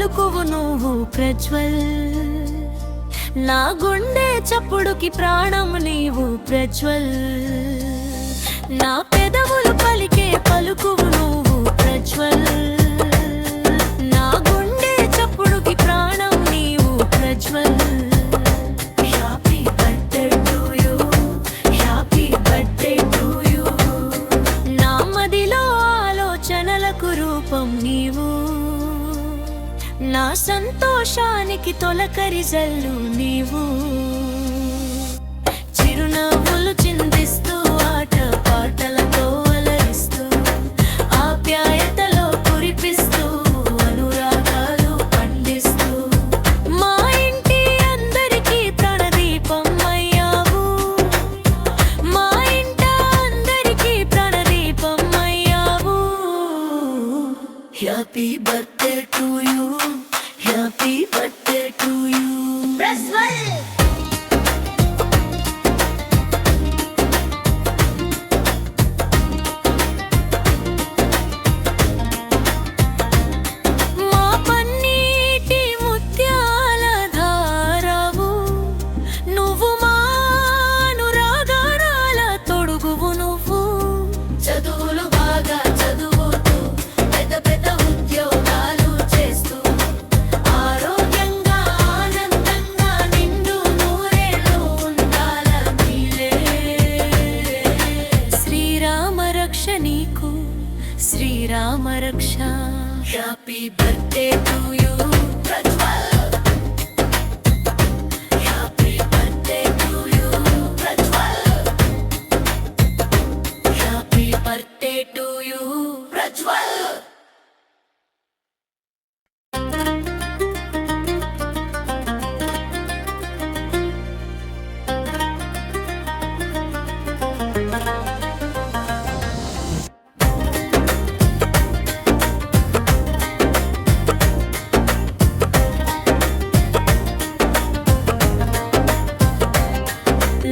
పలుకువు నువ్వు ప్రజ్వల్. నా గుండె చప్పుడుకి ప్రాణం నీవు ప్రజ్వల్. నా పెదవులు పలికే పలుకువు నువ్వు ప్రజ్వల్. నా గుండె చప్పుడుకి ప్రాణం నీవు Prajwal. Happy birthday to you, happy birthday to you. నా మదిలో ఆలోచనలకు రూపం నీవు. నా సంతోషానికి తొలకరి జల్లు నీవు. చిరునవ్వులు చిందిస్తూ ఆట పాటలతో అలరిస్తూ ఆప్యాయతలో కురిపిస్తూ అనురాగాలు పండిస్తూ మా ఇంటి అందరికీ ప్రణదీపం అయ్యావు. మా ఇంట అందరికీ ప్రణదీపం అయ్యావు. Happy birthday to you, happy birthday to you. మా పన్నీటి ముత్యాల ధారావు నువ్వు. మా అనురాగాల తొడుగువు నువ్వు. చదువులు బాగా చదువుతూ పెద్ద పెద్ద ఉద్యోగాలు చేస్తూ ఆరోగ్యంగా ఆనందంగా నిండు నూరేళ్ళు ఉండాల నీలే. శ్రీరామ రక్ష నీకు, శ్రీరామ రక్ష. Happy birthday to you Prajwal. Happy birthday to you Prajwal. Happy birthday to you Prajwal.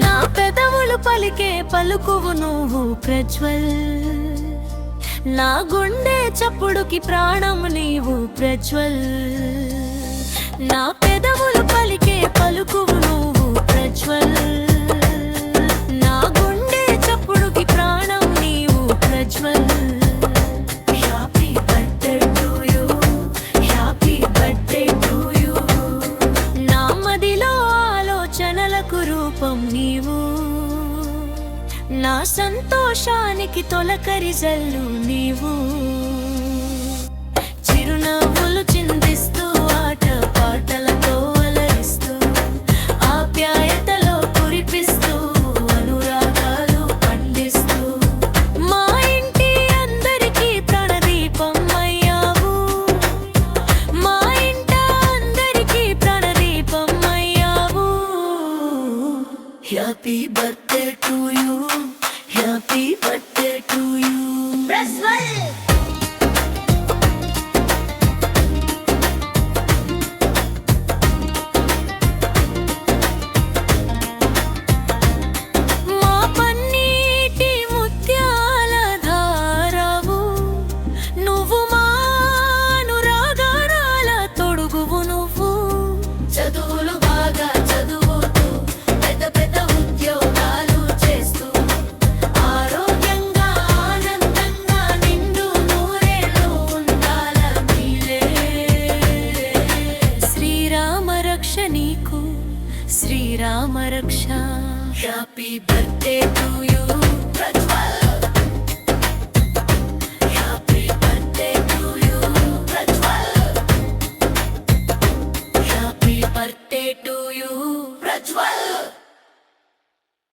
నా పెదవులు పలికే పలుకువు నువ్వు ప్రజ్వల్. నా గుండె చప్పుడుకి ప్రాణం నీవు ప్రజ్వల్. నా పెదవులు పలికే పలుకువు నువ్వు ప్రజ్వల్. నా గుండె చప్పుడుకి ప్రాణం నీవు Prajwal. Happy birthday to you, happy birthday to you. నా మదిలో ఆలోచనలకు రూపం నీవు. నా సంతోషానికి తొలకరి జల్లు నీవు. చిరునవ్వులు చిందిస్తూ ఆట పాటలతో అలరిస్తూ ఆప్యాయతలో కురిపిస్తూ అనురాగాలు పండిస్తూ మా ఇంటి అందరికీ ప్రణదీపం అయ్యావు. మా ఇంట అందరికీ ప్రణదీపం అయ్యావు. Happy birthday to you, happy birthday to you. మా పన్నీటి ముత్యాల ధారావు నువ్వు. మా అనురాగాల తొడుగువు నువ్వు. చదువులు బాగా చదువుతూ పెద్ద పెద్ద ఉద్యోగాలు చేస్తూ ఆరోగ్యంగా ఆనందంగా నిండు నూరేళ్ళు ఉండాల నీలే. శ్రీరామ రక్ష నీకు, శ్రీరామ రక్ష. Happy birthday to